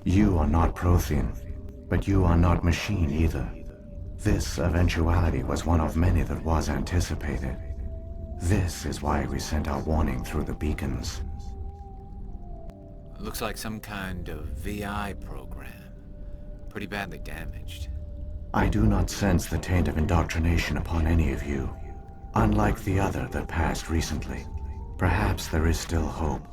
You are not Prothean, but you are not machine either. This eventuality was one of many that was anticipated. This is why we sent our warning through the beacons. Looks like some kind of VI program. Pretty badly damaged. I do not sense the taint of indoctrination upon any of you. Unlike the other that passed recently, perhaps there is still hope.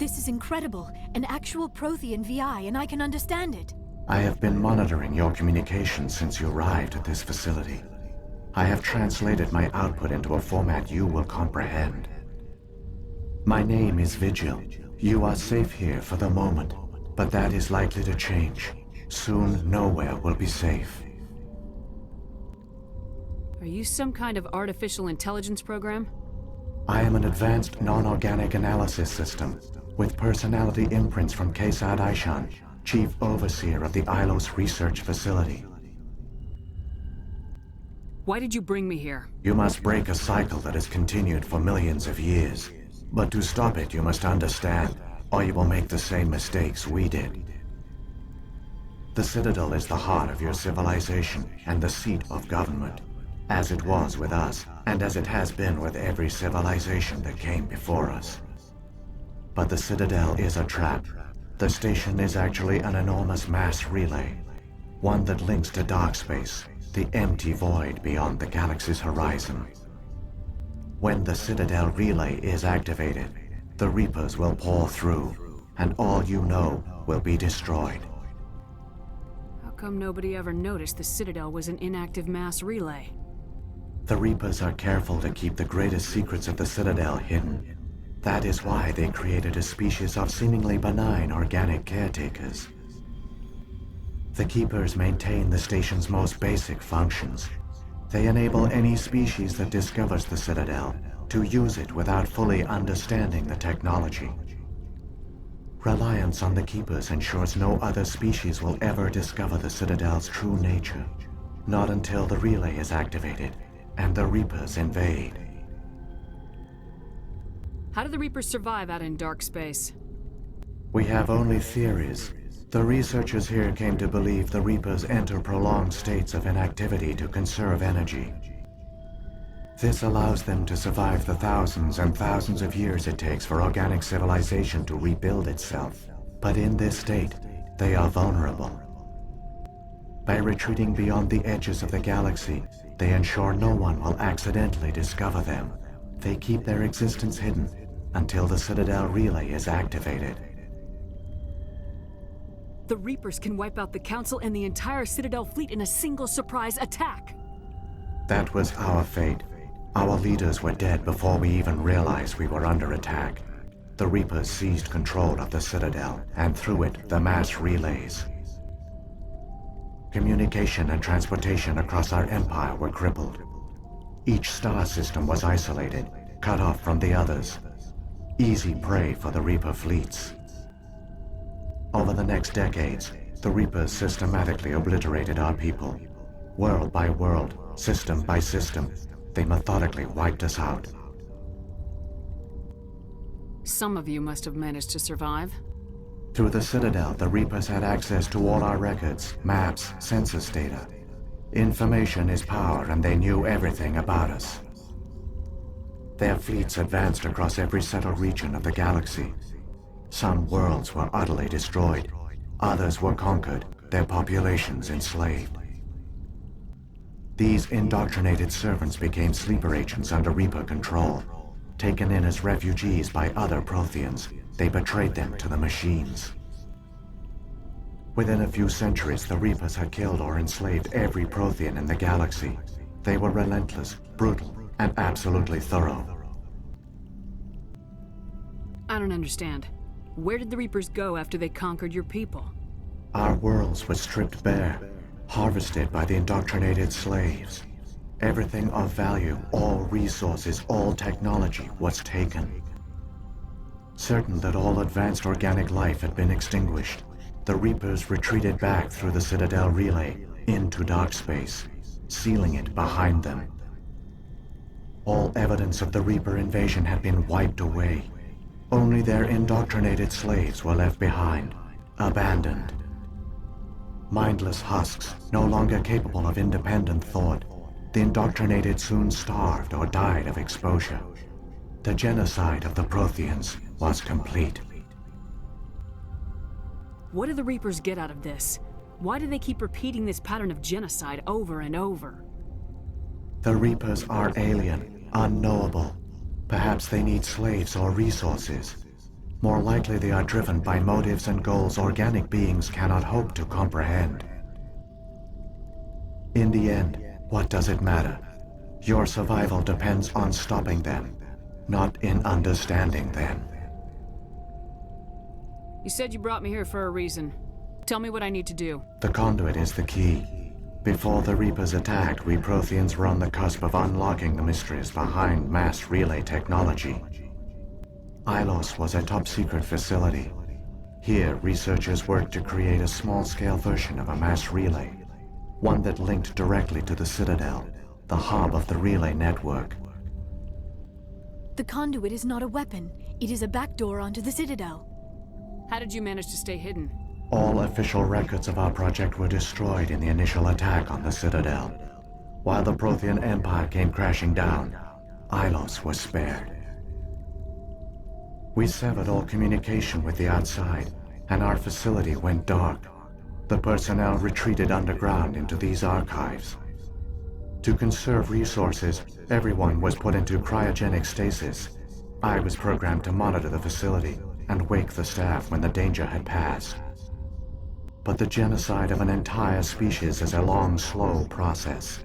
This is incredible. An actual Prothean VI, and I can understand it. I have been monitoring your communications since you arrived at this facility. I have translated my output into a format you will comprehend. My name is Vigil. You are safe here for the moment, but that is likely to change. Soon, nowhere will be safe. Are you some kind of artificial intelligence program? I am an advanced non-organic analysis system with personality imprints from Kesad Aishan, Chief Overseer of the Ilos Research Facility. Why did you bring me here? You must break a cycle that has continued for millions of years. But to stop it, you must understand, or you will make the same mistakes we did. The Citadel is the heart of your civilization and the seat of government, as it was with us, and as it has been with every civilization that came before us. But the Citadel is a trap. The station is actually an enormous mass relay, one that links to dark space, the empty void beyond the galaxy's horizon. When the Citadel relay is activated, the Reapers will pour through, and all you know will be destroyed. How come nobody ever noticed the Citadel was an inactive mass relay? The Reapers are careful to keep the greatest secrets of the Citadel hidden. That is why they created a species of seemingly benign organic caretakers. The Keepers maintain the station's most basic functions. They enable any species that discovers the Citadel to use it without fully understanding the technology. Reliance on the Keepers ensures no other species will ever discover the Citadel's true nature, not until the relay is activated and the Reapers invade. How do the Reapers survive out in dark space? We have only theories. The researchers here came to believe the Reapers enter prolonged states of inactivity to conserve energy. This allows them to survive the thousands and thousands of years it takes for organic civilization to rebuild itself. But in this state, they are vulnerable. By retreating beyond the edges of the galaxy, they ensure no one will accidentally discover them. They keep their existence hidden until the Citadel relay is activated. The Reapers can wipe out the Council and the entire Citadel fleet in a single surprise attack. That was our fate. Our leaders were dead before we even realized we were under attack. The Reapers seized control of the Citadel, and through it, the mass relays. Communication and transportation across our empire were crippled. Each star system was isolated, cut off from the others. Easy prey for the Reaper fleets. Over the next decades, the Reapers systematically obliterated our people. World by world, system by system, they methodically wiped us out. Some of you must have managed to survive. Through the Citadel, the Reapers had access to all our records, maps, census data. Information is power, and they knew everything about us. Their fleets advanced across every settled region of the galaxy. Some worlds were utterly destroyed, others were conquered, their populations enslaved. These indoctrinated servants became sleeper agents under Reaper control. Taken in as refugees by other Protheans, they betrayed them to the machines. Within a few centuries, the Reapers had killed or enslaved every Prothean in the galaxy. They were relentless, brutal, and absolutely thorough. I don't understand. Where did the Reapers go after they conquered your people? Our worlds were stripped bare, harvested by the indoctrinated slaves. Everything of value, all resources, all technology was taken. Certain that all advanced organic life had been extinguished, the Reapers retreated back through the Citadel relay into dark space, sealing it behind them. All evidence of the Reaper invasion had been wiped away. Only their indoctrinated slaves were left behind, abandoned. Mindless husks, no longer capable of independent thought, the indoctrinated soon starved or died of exposure. The genocide of the Protheans was complete. What do the Reapers get out of this? Why do they keep repeating this pattern of genocide over and over? The Reapers are alien, unknowable. Perhaps they need slaves or resources. More likely they are driven by motives and goals organic beings cannot hope to comprehend. In the end, what does it matter? Your survival depends on stopping them, not in understanding them. You said you brought me here for a reason. Tell me what I need to do. The conduit is the key. Before the Reapers attacked, we Protheans were on the cusp of unlocking the mysteries behind mass relay technology. Ilos was a top-secret facility. Here, researchers worked to create a small-scale version of a mass relay, one that linked directly to the Citadel, the hub of the relay network. The conduit is not a weapon. It is a backdoor onto the Citadel. How did you manage to stay hidden? All official records of our project were destroyed in the initial attack on the Citadel. While the Prothean Empire came crashing down, Ilos was spared. We severed all communication with the outside, and our facility went dark. The personnel retreated underground into these archives. To conserve resources, everyone was put into cryogenic stasis. I was programmed to monitor the facility and wake the staff when the danger had passed. But the genocide of an entire species is a long, slow process.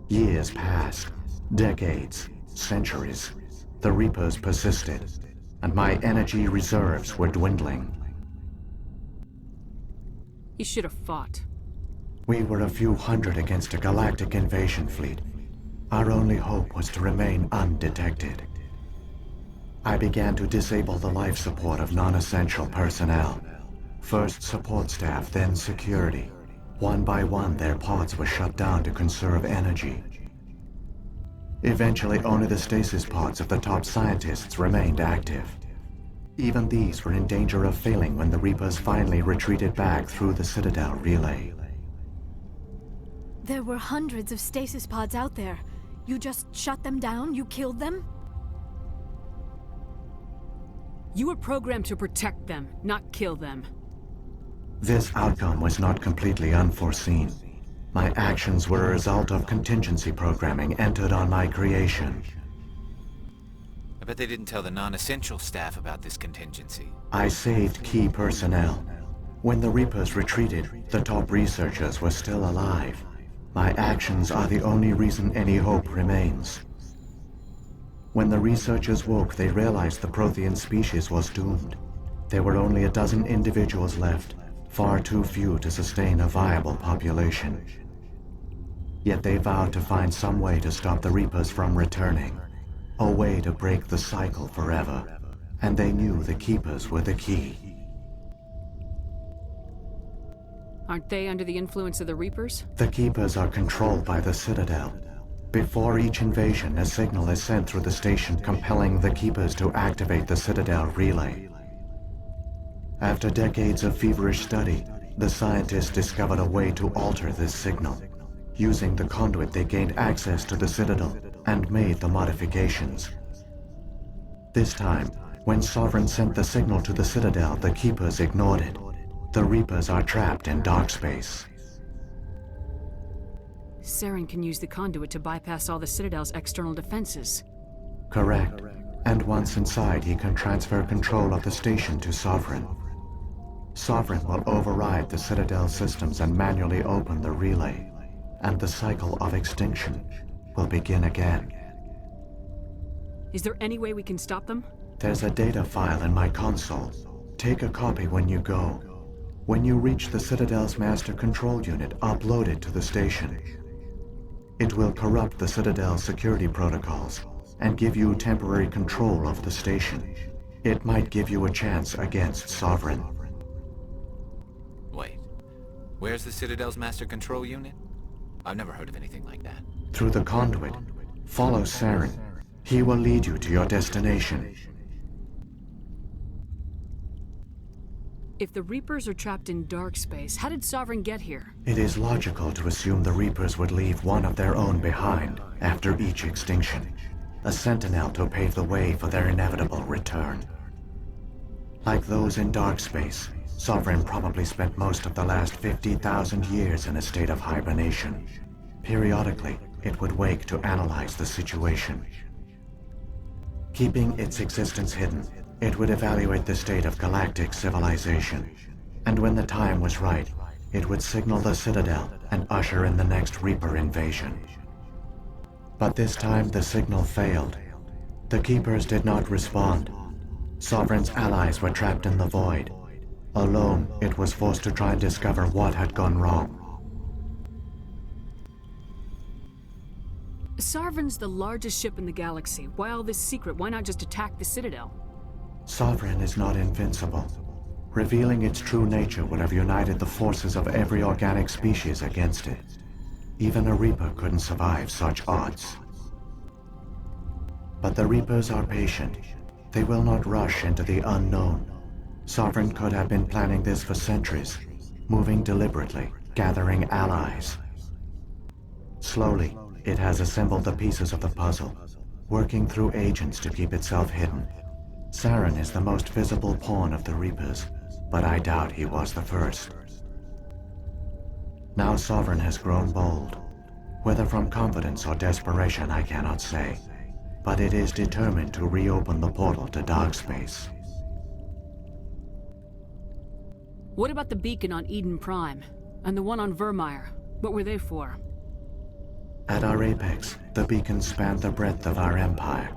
Years passed, decades, centuries. The Reapers persisted, and my energy reserves were dwindling. You should have fought. We were a few hundred against a galactic invasion fleet. Our only hope was to remain undetected. I began to disable the life support of non-essential personnel. First support staff, then security. One by one, their pods were shut down to conserve energy. Eventually, only the stasis pods of the top scientists remained active. Even these were in danger of failing when the Reapers finally retreated back through the Citadel relay. There were hundreds of stasis pods out there. You just shut them down? You killed them? You were programmed to protect them, not kill them. This outcome was not completely unforeseen. My actions were a result of contingency programming entered on my creation. I bet they didn't tell the non-essential staff about this contingency. I saved key personnel. When the Reapers retreated, the top researchers were still alive. My actions are the only reason any hope remains. When the researchers woke, they realized the Prothean species was doomed. There were only a dozen individuals left, far too few to sustain a viable population. Yet they vowed to find some way to stop the Reapers from returning, a way to break the cycle forever, and they knew the Keepers were the key. Aren't they under the influence of the Reapers? The Keepers are controlled by the Citadel. Before each invasion, a signal is sent through the station compelling the Keepers to activate the Citadel relay. After decades of feverish study, the scientists discovered a way to alter this signal. Using the conduit, they gained access to the Citadel and made the modifications. This time, when Sovereign sent the signal to the Citadel, the Keepers ignored it. The Reapers are trapped in dark space. Saren can use the conduit to bypass all the Citadel's external defenses. Correct. And once inside, he can transfer control of the station to Sovereign. Sovereign will override the Citadel systems and manually open the relay, and the cycle of extinction will begin again. Is there any way we can stop them? There's a data file in my console. Take a copy when you go. When you reach the Citadel's master control unit, upload it to the station. It will corrupt the Citadel's security protocols and give you temporary control of the station. It might give you a chance against Sovereign. Wait, where's the Citadel's master control unit? I've never heard of anything like that. Through the conduit, follow Saren. He will lead you to your destination. If the Reapers are trapped in dark space, how did Sovereign get here? It is logical to assume the Reapers would leave one of their own behind after each extinction. A sentinel to pave the way for their inevitable return. Like those in dark space, Sovereign probably spent most of the last 50,000 years in a state of hibernation. Periodically, it would wake to analyze the situation. Keeping its existence hidden, it would evaluate the state of galactic civilization. And when the time was right, it would signal the Citadel and usher in the next Reaper invasion. But this time the signal failed. The Keepers did not respond. Sovereign's allies were trapped in the void. Alone, it was forced to try and discover what had gone wrong. Sovereign's the largest ship in the galaxy. Why all this secret? Why not just attack the Citadel? Sovereign is not invincible. Revealing its true nature would have united the forces of every organic species against it. Even a Reaper couldn't survive such odds. But the Reapers are patient. They will not rush into the unknown. Sovereign could have been planning this for centuries, moving deliberately, gathering allies. Slowly, it has assembled the pieces of the puzzle, working through agents to keep itself hidden. Saren is the most visible pawn of the Reapers, but I doubt he was the first. Now Sovereign has grown bold. Whether from confidence or desperation, I cannot say. But it is determined to reopen the portal to dark space. What about the beacon on Eden Prime? And the one on Vermeer? What were they for? At our apex, the beacons spanned the breadth of our empire.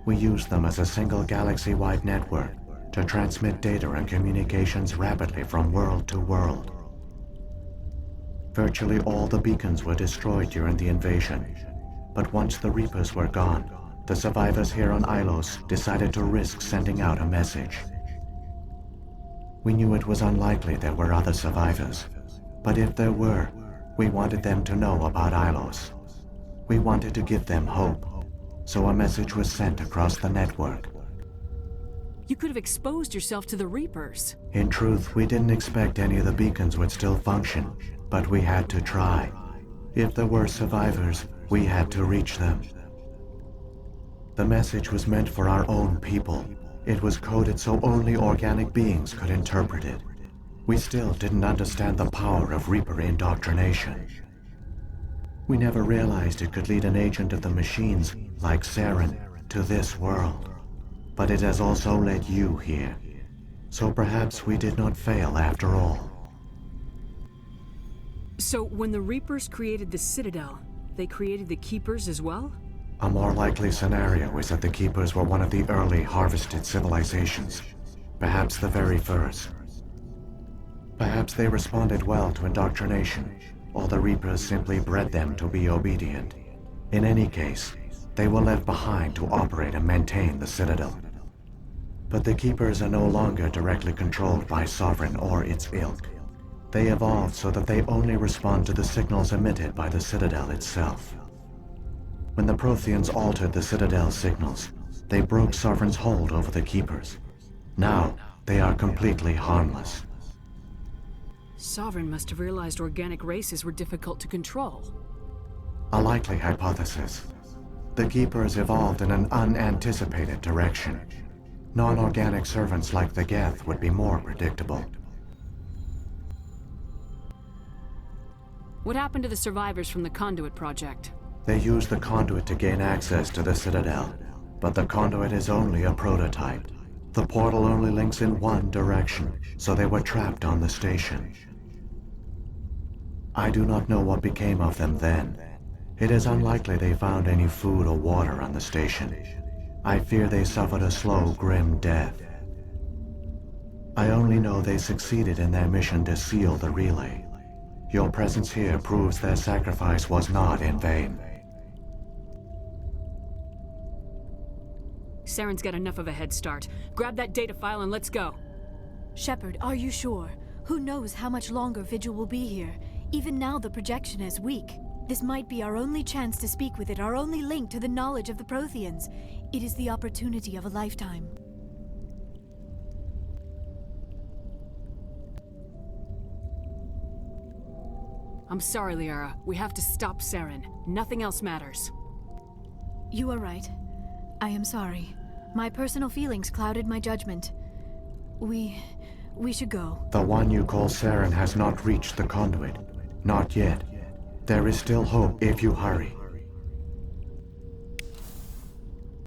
We used them as a single galaxy-wide network to transmit data and communications rapidly from world to world. Virtually all the beacons were destroyed during the invasion, but once the Reapers were gone, the survivors here on Ilos decided to risk sending out a message. We knew it was unlikely there were other survivors, but if there were, we wanted them to know about Ilos. We wanted to give them hope, so a message was sent across the network. You could have exposed yourself to the Reapers. In truth, we didn't expect any of the beacons would still function, but we had to try. If there were survivors, we had to reach them. The message was meant for our own people. It was coded so only organic beings could interpret it. We still didn't understand the power of Reaper indoctrination. We never realized it could lead an agent of the machines, like Saren, to this world. But it has also led you here. So perhaps we did not fail after all. So when the Reapers created the Citadel, they created the Keepers as well? A more likely scenario is that the Keepers were one of the early harvested civilizations. Perhaps the very first. Perhaps they responded well to indoctrination, or the Reapers simply bred them to be obedient. In any case, they were left behind to operate and maintain the Citadel. But the Keepers are no longer directly controlled by Sovereign or its ilk. They evolved so that they only respond to the signals emitted by the Citadel itself. When the Protheans altered the Citadel's signals, they broke Sovereign's hold over the Keepers. Now, they are completely harmless. Sovereign must have realized organic races were difficult to control. A likely hypothesis. The Keepers evolved in an unanticipated direction. Non-organic servants like the Geth would be more predictable. What happened to the survivors from the Conduit project? They used the conduit to gain access to the Citadel, but the conduit is only a prototype. The portal only links in one direction, so they were trapped on the station. I do not know what became of them then. It is unlikely they found any food or water on the station. I fear they suffered a slow, grim death. I only know they succeeded in their mission to seal the relay. Your presence here proves their sacrifice was not in vain. Saren's got enough of a head start. Grab that data file and let's go. Shepard, are you sure? Who knows how much longer Vigil will be here? Even now the projection is weak. This might be our only chance to speak with it, our only link to the knowledge of the Protheans. It is the opportunity of a lifetime. I'm sorry, Liara. We have to stop Saren. Nothing else matters. You are right. I am sorry. My personal feelings clouded my judgment. We should go. The one you call Saren has not reached the conduit. Not yet. There is still hope if you hurry.